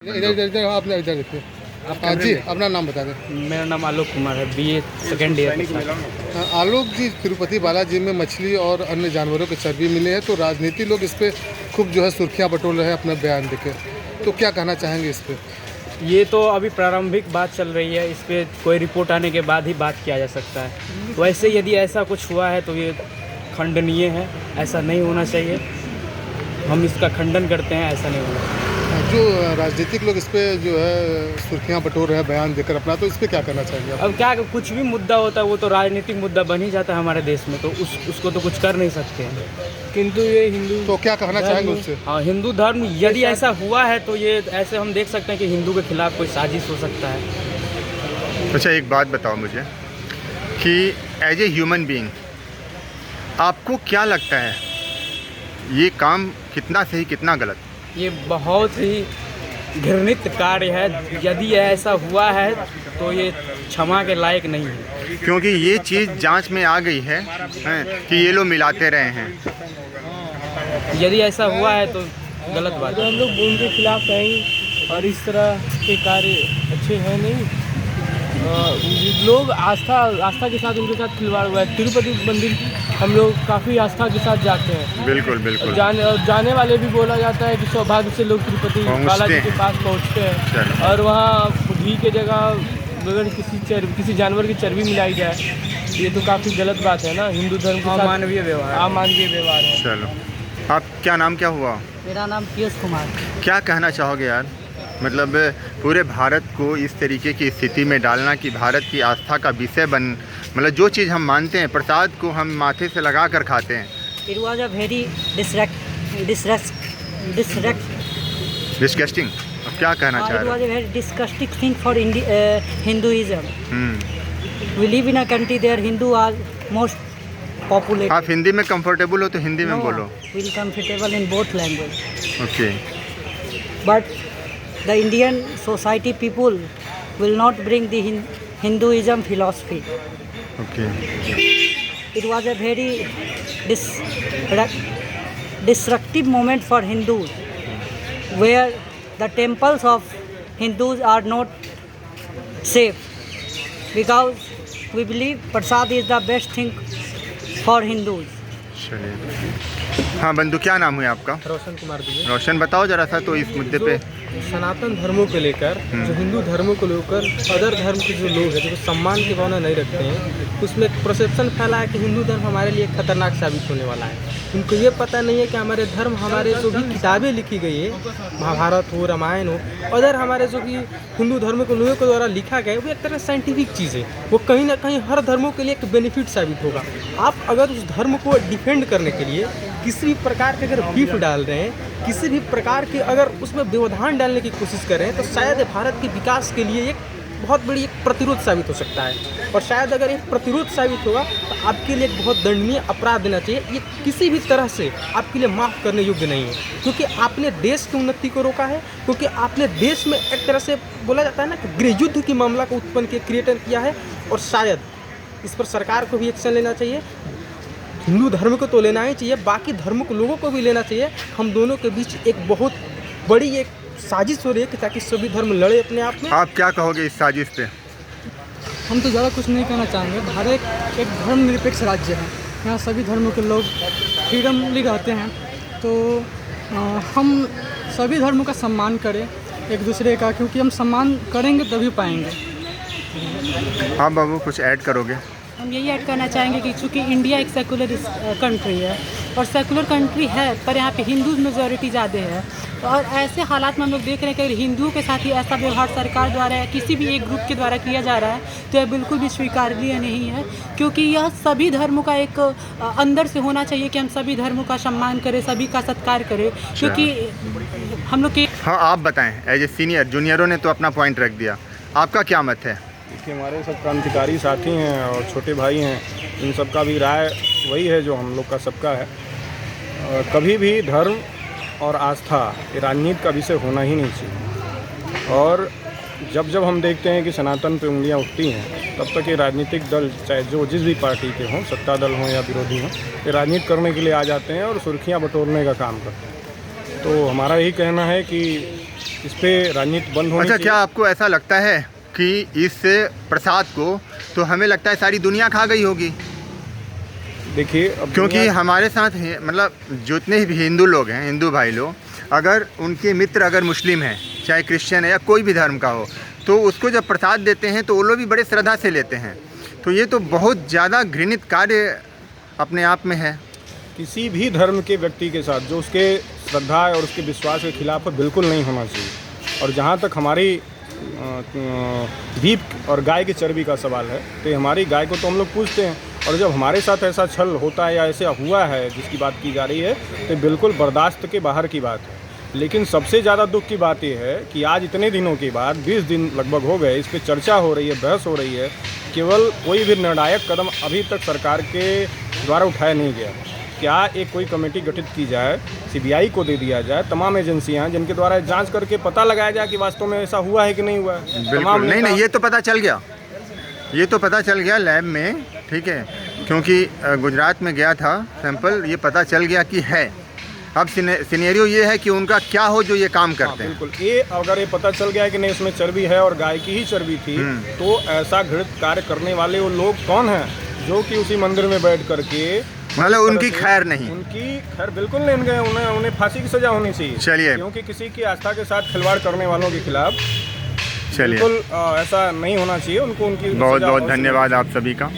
इधर इधर आप इधर देखिए। जी अपना नाम बता दें। मेरा नाम आलोक कुमार है, बीए सेकेंड ईयर। आलोक जी, तिरुपति बालाजी में मछली और अन्य जानवरों के चर्बी मिले हैं, तो राजनीति लोग इस पे खूब जो है सुर्खियां बटोर रहे हैं अपना बयान देके, तो क्या कहना चाहेंगे इस पे? ये तो अभी प्रारंभिक बात चल रही है, इस पर कोई रिपोर्ट आने के बाद ही बात किया जा सकता है। वैसे यदि ऐसा कुछ हुआ है तो ये खंडनीय है, ऐसा नहीं होना चाहिए। हम इसका खंडन करते हैं, ऐसा नहीं होना। जो राजनीतिक लोग इस पे जो है सुर्खियां बटोर रहे हैं बयान देकर अपना, तो इस पे क्या करना चाहेंगे आप? अब क्या, कुछ भी मुद्दा होता है वो तो राजनीतिक मुद्दा बन ही जाता है हमारे देश में, तो उसको तो कुछ कर नहीं सकते हैं। किंतु ये हिंदू, तो क्या कहना चाहेंगे उससे? हाँ, हिंदू धर्म यदि ऐसा हुआ है तो ये ऐसे हम देख सकते हैं कि हिंदू के खिलाफ कोई साजिश हो सकता है। अच्छा, एक बात बताओ मुझे कि एज ए ह्यूमन बीइंग आपको क्या लगता है ये काम कितना सही कितना गलत? ये बहुत ही घृणित कार्य है। यदि ऐसा हुआ है तो ये क्षमा के लायक नहीं है, क्योंकि ये चीज़ जांच में आ गई है कि ये लोग मिलाते रहे हैं। यदि ऐसा हुआ है तो गलत बात है। हम लोग उनके खिलाफ हैं और इस तरह के कार्य अच्छे हैं नहीं। लोग आस्था के साथ उनके साथ खिलवाड़ हुआ है। तिरुपति मंदिर हम लोग काफ़ी आस्था के साथ जाते हैं। बिल्कुल बिल्कुल। जाने वाले भी बोला जाता है कि सौभाग्य से लोग तिरुपति बालाजी के पास पहुंचते हैं, और वहाँ घी के जगह अगर किसी जानवर की चर्बी मिलाई जाए, ये तो काफ़ी गलत बात है ना। हिंदू धर्म का अमानवीय व्यवहार है। चलो, आप क्या नाम क्या हुआ? मेरा नाम पीयूष कुमार। क्या कहना चाहोगे यार, मतलब पूरे भारत को इस तरीके की स्थिति में डालना कि भारत की आस्था का विषय मतलब जो चीज़ हम मानते हैं, प्रसाद को हम माथे से लगा कर खाते हैं। It was a very disgusting. अब क्या कहना चाह It was रहे a very disgusting thing for Hinduism. We live in a country there Hindu are most populated. आप हिंदी में कंफर्टेबल हो तो हिंदी में बोलो। We're comfortable in both language. Okay. But the Indian society people will not bring the Hinduism philosophy. Okay. It was a very destructive moment for Hindus, where the temples of Hindus are not safe, because we believe prasad is the best thing for Hindus. चलिए, हाँ बंधु, क्या नाम है आपका? रोशन कुमार जी। रोशन, बताओ जरा सा तो इस मुद्दे पे। सनातन धर्मों को लेकर, जो हिंदू धर्मों को लेकर अदर धर्म के जो लोग हैं जो सम्मान की भावना नहीं रखते हैं, उसमें एक परसेप्शन फैला है कि हिंदू धर्म हमारे लिए खतरनाक साबित होने वाला है। उनको ये पता नहीं है कि हमारे धर्म, हमारे जो भी किताबें लिखी गई है, महाभारत हो, रामायण हो, अदर हमारे जो कि हिंदू धर्म के लोगों के द्वारा लिखा गया है, वो एक तरह साइंटिफिक चीज़ है। वो कहीं ना कहीं हर धर्मों के लिए एक बेनिफिट साबित होगा। आप अगर उस धर्म को डिफेंड करने के लिए किसी भी प्रकार के अगर बीफ डाल रहे हैं, किसी भी प्रकार के अगर उसमें व्यवधान डालने की कोशिश कर रहे हैं, तो शायद भारत के विकास के लिए एक बहुत बड़ी एक प्रतिरोध साबित हो सकता है। और शायद अगर एक प्रतिरोध साबित होगा तो आपके लिए एक बहुत दंडनीय अपराध देना चाहिए। ये किसी भी तरह से आपके लिए माफ़ करने योग्य नहीं है, क्योंकि आपने देश की उन्नति को रोका है, क्योंकि आपने देश में एक तरह से बोला जाता है ना कि गृह युद्ध की मामला को उत्पन्न किया, क्रिएट किया है। और शायद इस पर सरकार को भी एक्शन लेना चाहिए। हिंदू धर्म को तो लेना ही चाहिए, बाकी धर्म को लोगों को भी लेना चाहिए। हम दोनों के बीच एक बहुत बड़ी एक साजिश हो रही है कि ताकि सभी धर्म लड़े अपने आप में। आप क्या कहोगे इस साजिश पे? हम तो ज़्यादा कुछ नहीं कहना चाहेंगे। भारत एक धर्मनिरपेक्ष राज्य है, यहाँ सभी धर्मों के लोग फ्रीडमली रहते हैं, तो हम सभी धर्मों का सम्मान करें एक दूसरे का, क्योंकि हम सम्मान करेंगे तभी पाएंगे। हाँ बाबू, कुछ ऐड करोगे? हम यही ऐड करना चाहेंगे कि चूँकि इंडिया एक सेकुलर कंट्री है, और सेकुलर कंट्री है पर यहाँ पे हिंदू मेजॉरिटी ज़्यादा है, और ऐसे हालात में हम लोग देख रहे हैं कि हिंदुओं के साथ ही ऐसा व्यवहार सरकार द्वारा या किसी भी एक ग्रुप के द्वारा किया जा रहा है, तो यह बिल्कुल भी स्वीकार्य नहीं है। क्योंकि यह सभी धर्मों का एक अंदर से होना चाहिए कि हम सभी धर्मों का सम्मान करें, सभी का सत्कार करें, क्योंकि हम लोग के। हाँ, आप बताएं, एज ए सीनियर। जूनियरों ने तो अपना पॉइंट रख दिया, आपका क्या मत है? देखिए, हमारे सब क्रांतिकारी साथी हैं और छोटे भाई हैं, इन सब का भी राय वही है जो हम लोग का सबका है। कभी भी धर्म और आस्था ये राजनीति का विषय होना ही नहीं चाहिए। और जब हम देखते हैं कि सनातन पे उंगलियां उठती हैं, तब तक ये राजनीतिक दल, चाहे जो जिस भी पार्टी के हों, सत्ता दल हों या विरोधी हों, ये राजनीति करने के लिए आ जाते हैं और सुर्खियां बटोरने का काम करते हैं। तो हमारा यही कहना है कि इस पे राजनीति बंद होनी अच्छा, चाहिए। क्या आपको ऐसा लगता है कि इस प्रसाद को तो हमें लगता है सारी दुनिया खा गई होगी? देखिए अब क्योंकि दुनिया- हमारे साथ मतलब जितने भी हिंदू लोग हैं, हिंदू भाई लोग, अगर उनके मित्र अगर मुस्लिम हैं, चाहे क्रिश्चियन है या कोई भी धर्म का हो, तो उसको जब प्रसाद देते हैं तो वो लोग भी बड़े श्रद्धा से लेते हैं। तो ये तो बहुत ज़्यादा घृणित कार्य अपने आप में है। किसी भी धर्म के व्यक्ति के साथ जो उसके श्रद्धा और उसके विश्वास के खिलाफ बिल्कुल नहीं होना चाहिए। और जहाँ तक हमारी दीप और गाय की चर्बी का सवाल है, तो हमारी गाय को तो हम लोग पूजते हैं, और जब हमारे साथ ऐसा छल होता है या ऐसा हुआ है जिसकी बात की जा रही है, तो बिल्कुल बर्दाश्त के बाहर की बात है। लेकिन सबसे ज़्यादा दुख की बात यह है कि आज इतने दिनों के बाद 20 दिन लगभग हो गए, इस पर चर्चा हो रही है, बहस हो रही है, केवल कोई भी निर्णायक कदम अभी तक सरकार के द्वारा उठाया नहीं गया। क्या एक कोई कमेटी गठित की जाए, सीबीआई को दे दिया जाए, तमाम एजेंसियां हैं जिनके द्वारा जांच करके पता लगाया जाए कि वास्तव में ऐसा हुआ है कि नहीं हुआ है। बिल्कुल नहीं, ये तो पता चल गया, ये तो पता चल गया लैब में, ठीक है, क्योंकि गुजरात में गया था सैंपल, ये पता चल गया कि है। अब सिनेरियो ये है कि उनका क्या हो जो ये काम करते हैं। बिल्कुल, ये अगर ये पता चल गया कि नहीं इसमें चर्बी है और गाय की ही चर्बी थी, तो ऐसा घृणित कार्य करने वाले वो लोग कौन हैं जो कि उसी मंदिर में बैठ करके, मतलब उनकी खैर नहीं, उनकी खैर बिल्कुल नहीं, उन्हें फांसी की सजा होनी चाहिए। चलिए, क्योंकि किसी की आस्था के साथ खिलवाड़ करने वालों के खिलाफ चलिए बिल्कुल ऐसा नहीं होना चाहिए। उनको उनकी बहुत बहुत धन्यवाद आप सभी का।